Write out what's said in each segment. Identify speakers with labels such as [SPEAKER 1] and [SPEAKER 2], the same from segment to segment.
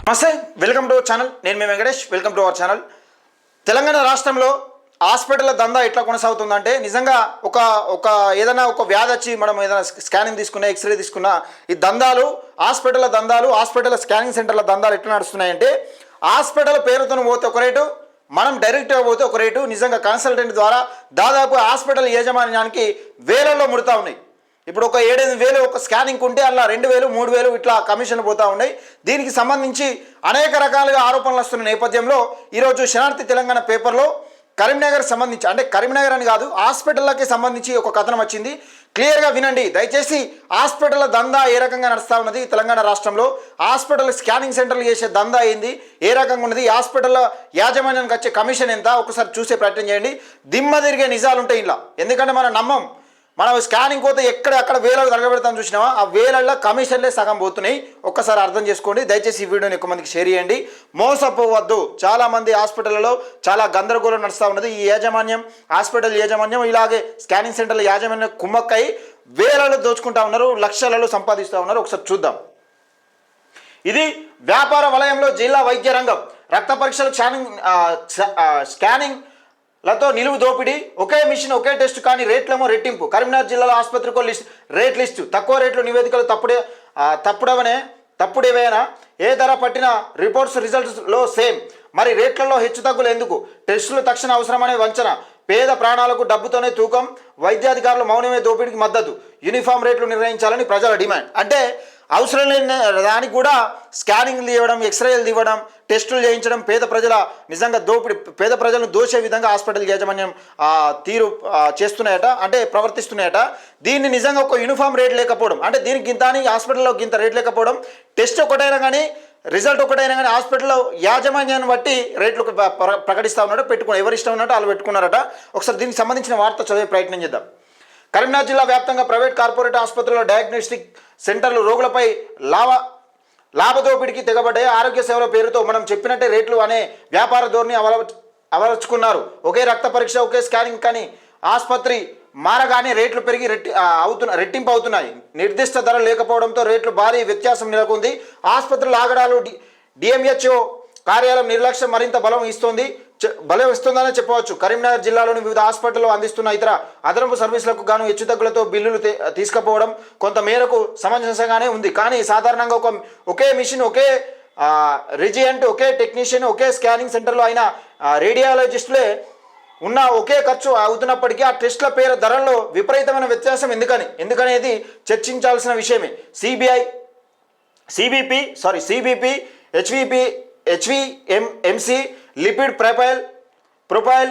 [SPEAKER 1] నమస్తే, welcome to our channel. నేను మీ Venkatesh. Welcome to our channel. Telangana రాష్ట్రంలో హాస్పిటల్ దందా ఎట్లా కొనసాగుతుందంటే నిజంగా ఒక ఏదైనా ఒక వ్యాధి వచ్చి మనం ఏదైనా స్కానింగ్ తీసుకున్నా, ఎక్స్రే తీసుకున్నా, ఈ దందాలు హాస్పిటల్ స్కానింగ్ సెంటర్ల దందాలు ఎట్లా నడుస్తున్నాయంటే హాస్పిటల్ పేరుతో పోతే ఒక రేటు, మనం డైరెక్ట్గా పోతే ఒక రేటు. నిజంగా కన్సల్టెంట్ ద్వారా దాదాపు హాస్పిటల్ యాజమాన్యానికి వేలల్లో ముడుతూ ఉన్నాయి. ఇప్పుడు ఒక 7-8 వేలు ఒక స్కానింగ్ ఉంటే అలా 2,000, 3,000 ఇట్లా కమిషన్లు పోతూ ఉన్నాయి. దీనికి సంబంధించి అనేక రకాలుగా ఆరోపణలు వస్తున్న నేపథ్యంలో ఈరోజు శనార్థి తెలంగాణ పేపర్లో కరీంనగర్ సంబంధించి, అంటే కరీంనగర్ అని కాదు, హాస్పిటల్కి సంబంధించి ఒక కథనం వచ్చింది. క్లియర్గా వినండి దయచేసి. హాస్పిటల్ దందా ఏ రకంగా నడుస్తూ ఉన్నది తెలంగాణ రాష్ట్రంలో, హాస్పిటల్ స్కానింగ్ సెంటర్లు చేసే దందా ఏంది, ఏ రకంగా ఉన్నది, హాస్పిటల్ యాజమాన్యానికి వచ్చే కమిషన్ ఎంత, ఒకసారి చూసే ప్రయత్నం చేయండి. దిమ్మ తిరిగే నిజాలు ఉంటాయి ఇలా. ఎందుకంటే మనం నమ్మం. మనం స్కానింగ్ పోతే ఎక్కడెక్కడ వేలకు తరగబెడతాం చూసినావా, ఆ వేలల్లో కమిషన్లే సగం పోతున్నాయి. ఒక్కసారి అర్థం చేసుకోండి దయచేసి. ఈ వీడియోని ఎక్కువ మందికి షేర్ చేయండి. మోసపోవద్దు. చాలామంది హాస్పిటల్లో చాలా గందరగోళం నడుస్తూ ఉన్నది. ఈ యాజమాన్యం, హాస్పిటల్ యాజమాన్యం, ఇలాగే స్కానింగ్ సెంటర్ల యాజమాన్యం కుమ్మక్కై వేలలో దోచుకుంటా ఉన్నారు, లక్షలలో సంపాదిస్తూ ఉన్నారు. ఒకసారి చూద్దాం. ఇది వ్యాపార వలయంలో జిల్లా వైద్య రంగం రక్త పరీక్షలు స్కానింగ్ లతో నిలువు దోపిడీ. ఒకే మిషన్ ఒకే టెస్ట్ కానీ రేట్లేమో రెట్టింపు. కరీంనగర్ జిల్లాలో ఆసుపత్రికో రేట్ లిస్టు, తక్కువ రేట్లు నివేదికలు తప్పుడేవైనా ఏ ధర పట్టిన రిపోర్ట్స్ రిజల్ట్స్లో సేమ్. మరి రేట్లలో హెచ్చుతగ్గులు ఎందుకు? టెస్టులు తక్షణ అవసరమనే వంచన. పేద ప్రాణాలకు డబ్బుతోనే తూకం. వైద్యాధికారులు మౌనమే దోపిడీకి మద్దతు. యూనిఫామ్ రేట్లు నిర్ణయించాలని ప్రజల డిమాండ్. అంటే అవసరం లేని దానికి కూడా స్కానింగ్లు ఇవ్వడం, ఎక్స్రేలు ఇవ్వడం, టెస్టులు చేయించడం, నిజంగా పేద ప్రజలను దోచే విధంగా హాస్పిటల్ యాజమాన్యం తీరు చేస్తున్నాయట, అంటే ప్రవర్తిస్తున్నాయట. దీన్ని నిజంగా ఒక యూనిఫామ్ రేట్ లేకపోవడం, అంటే దీనికి గింత అని హాస్పిటల్లో గింత రేట్ లేకపోవడం, టెస్ట్ ఒకటైనా కానీ రిజల్ట్ ఒకటైనా కానీ హాస్పిటల్లో యాజమాన్యాన్ని బట్టి రేట్లు ప్రకటిస్తూ ఉన్నారట. ఎవరు ఇష్టం ఉన్నట్టు వాళ్ళు పెట్టుకున్నారట. ఒకసారి దీనికి సంబంధించిన వార్త చదివే ప్రయత్నం చేద్దాం. కరీంనగర్ జిల్లా వ్యాప్తంగా ప్రైవేట్ కార్పొరేట్ ఆసుపత్రుల్లో డయాగ్నోస్టిక్ సెంటర్లు రోగులపై లాభదోపిడికి తెగబడ్డాయి. ఆరోగ్య సేవల పేరుతో మనం చెప్పినట్టే రేట్లు అనే వ్యాపార ధోరణి అలవర్చుకున్నారు. ఒకే రక్త పరీక్ష, ఒకే స్కానింగ్ కానీ ఆసుపత్రి మారగానే రేట్లు పెరిగి రెట్టింపు అవుతున్నాయి. నిర్దిష్ట ధర లేకపోవడంతో రేట్లు భారీ వ్యత్యాసం నెలకొంది. ఆసుపత్రుల ఆగడాలు, డిఎంహెచ్ఓ కార్యాలయం నిర్లక్ష్యం మరింత బలం ఇస్తుందనే చెప్పవచ్చు. కరీంనగర్ జిల్లాలోని వివిధ హాస్పిటల్లో అందిస్తున్న ఇతర అదనపు సర్వీసులకు గాను హెచ్చుతగ్గులతో బిల్లులు తీసుకుపోవడం కొంత మేరకు సమంజసంగానే ఉంది. కానీ సాధారణంగా ఒకే మిషన్, ఒకే రిజియంట్, ఒకే టెక్నీషియన్, ఒకే స్కానింగ్ సెంటర్లో అయిన రేడియాలజిస్టులే ఉన్న ఒకే ఖర్చు అవుతున్నప్పటికీ ఆ టెస్టుల పేరు ధరల్లో విపరీతమైన వ్యత్యాసం ఎందుకనేది చర్చించాల్సిన విషయమే. CBP, HVMC, lipid profile,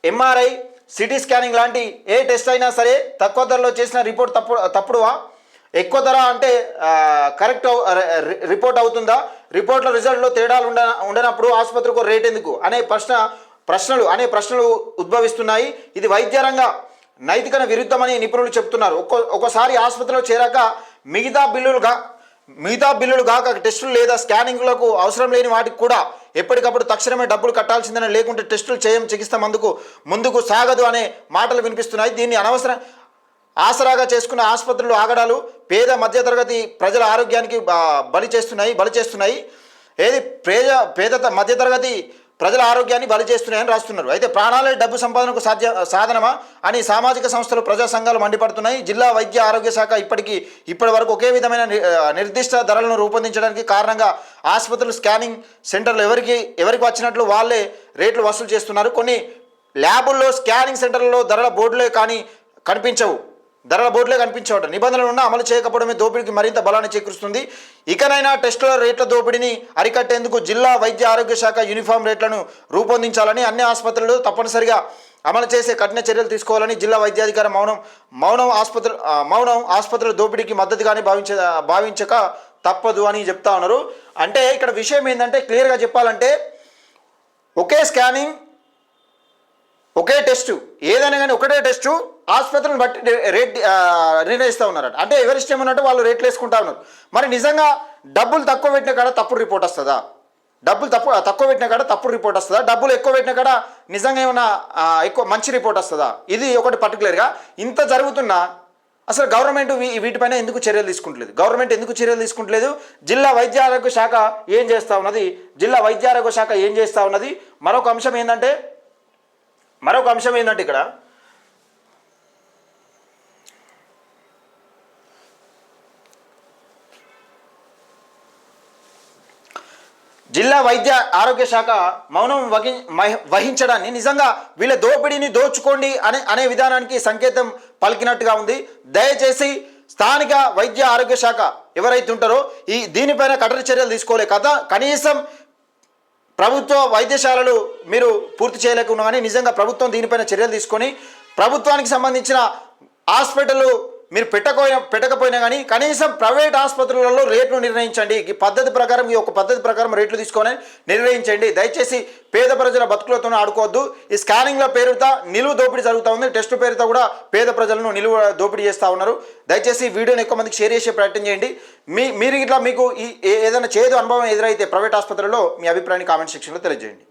[SPEAKER 1] MRI, CT scanning లాంటి ఏ టెస్ట్ అయినా సరే తక్కువ ధరలో చేసిన రిపోర్ట్ తప్పుడువా? ఎక్కువ ధర అంటే కరెక్ట్ రిపోర్ట్ అవుతుందా? రిపోర్ట్ల రిజల్ట్లో తేడాలు ఉండనప్పుడు ఆసుపత్రికి రేట్ ఎందుకు అనే ప్రశ్నలు ఉద్భవిస్తున్నాయి. ఇది వైద్య రంగ నైతికన విరుద్ధమని నిపుణులు చెబుతున్నారు. ఒక్కోసారి ఆసుపత్రిలో చేరాక మిగతా బిల్లులు కాక టెస్టులు లేదా స్కానింగ్లకు అవసరం లేని వాటికి కూడా ఎప్పటికప్పుడు తక్షణమే డబ్బులు కట్టాల్సిందని, లేకుంటే టెస్టులు చికిత్స ముందుకు సాగదు అనే మాటలు వినిపిస్తున్నాయి. దీన్ని ఆసరాగా చేసుకున్న ఆసుపత్రులు ఆగడాలు పేద మధ్యతరగతి ప్రజల ఆరోగ్యానికి బలి చేస్తున్నాయి. మధ్యతరగతి ప్రజల ఆరోగ్యాన్ని బలి చేస్తున్నాయని రాస్తున్నారు. అయితే ప్రాణాలే డబ్బు సంపాదనకు సాధనమా అని సామాజిక సంస్థలు, ప్రజా సంఘాలు మండిపడుతున్నాయి. జిల్లా వైద్య ఆరోగ్య శాఖ ఇప్పటి వరకు ఒకే విధమైన నిర్దిష్ట ధరలను రూపొందించడానికి కారణంగా ఆసుపత్రులు, స్కానింగ్ సెంటర్లు ఎవరికి వచ్చినట్లు వాళ్ళే రేట్లు వసూలు చేస్తున్నారు. కొన్ని ల్యాబుల్లో, స్కానింగ్ సెంటర్లలో ధరల బోర్డులే కనిపించవట. నిబంధనలను అమలు చేయకపోవడమే దోపిడీకి మరింత బలాన్ని చేకూరుస్తుంది. ఇకనైనా టెస్టుల రేట్ల దోపిడీని అరికట్టేందుకు జిల్లా వైద్య ఆరోగ్య శాఖ యూనిఫామ్ రేట్లను రూపొందించాలని, అన్ని ఆసుపత్రులు తప్పనిసరిగా అమలు చేసే కఠిన చర్యలు తీసుకోవాలని జిల్లా వైద్యాధికారి మౌనం ఆసుపత్రుల దోపిడీకి మద్దతుగానే భావించక తప్పదు అని చెప్తా ఉన్నారు. అంటే ఇక్కడ విషయం ఏంటంటే క్లియర్గా చెప్పాలంటే ఒకే స్కానింగ్, ఒకే టెస్టు, ఏదైనా కానీ ఒకటే టెస్టు ఆసుపత్రులను బట్టి రేట్ నిర్ణయిస్తూ ఉన్నారట. అంటే ఎవరిష్టం ఉన్నట్టు వాళ్ళు రేట్లు వేసుకుంటా ఉన్నారు. మరి నిజంగా డబ్బులు తక్కువ పెట్టిన కాడ తప్పుడు రిపోర్ట్ వస్తుందా? తక్కువ పెట్టిన కాడ తప్పుడు రిపోర్ట్ వస్తుందా? డబ్బులు ఎక్కువ పెట్టిన కాడ నిజంగా ఏమైనా మంచి రిపోర్ట్ వస్తుందా? ఇది ఒకటి పర్టికులర్గా. ఇంత జరుగుతున్నా అసలు గవర్నమెంట్ వీటిపైన ఎందుకు చర్యలు తీసుకుంటలేదు? గవర్నమెంట్ ఎందుకు చర్యలు తీసుకుంటలేదు? జిల్లా వైద్య ఆరోగ్య శాఖ ఏం చేస్తూ ఉన్నది? జిల్లా వైద్య ఆరోగ్య శాఖ ఏం చేస్తూ ఉన్నది? మరొక అంశం ఏంటంటే ఇక్కడ జిల్లా వైద్య ఆరోగ్య శాఖ మౌనం వహించడాన్ని నిజంగా వీళ్ళ దోపిడీని దోచుకోండి అనే విధానానికి సంకేతం పలికినట్టుగా ఉంది. దయచేసి స్థానిక వైద్య ఆరోగ్య శాఖ ఎవరైతే ఉంటారో దీనిపైన కఠిన చర్యలు తీసుకోలే కదా. కనీసం ప్రభుత్వ వైద్యశాలలు మీరు పూర్తి చేయలేకుండా కానీ నిజంగా ప్రభుత్వం దీనిపైన చర్యలు తీసుకొని ప్రభుత్వానికి సంబంధించిన హాస్పిటల్ మీరు పెట్టకపోయినా కానీ కనీసం ప్రైవేట్ ఆసుపత్రులలో రేట్లు నిర్ణయించండి. ఈ పద్ధతి ప్రకారం రేట్లు తీసుకొని నిర్ణయించండి. దయచేసి పేద ప్రజల బతుకులతో ఆడుకోవద్దు. ఈ స్కానింగ్ల పేరుతో నిలువ దోపిడీ జరుగుతూ ఉంది. టెస్ట్ పేరుతో కూడా పేద ప్రజలను నిలువ దోపిడీ చేస్తూ ఉన్నారు. దయచేసి ఈ వీడియోని ఎక్కువ మందికి షేర్ చేసే ప్రయత్నం చేయండి. మీకు ఏదైనా చేదు అనుభవం ఎదురైతే ప్రైవేట్ ఆసుపత్రుల్లో మీ అభిప్రాయాన్ని కామెంట్ సెక్షన్లో తెలియజేయండి.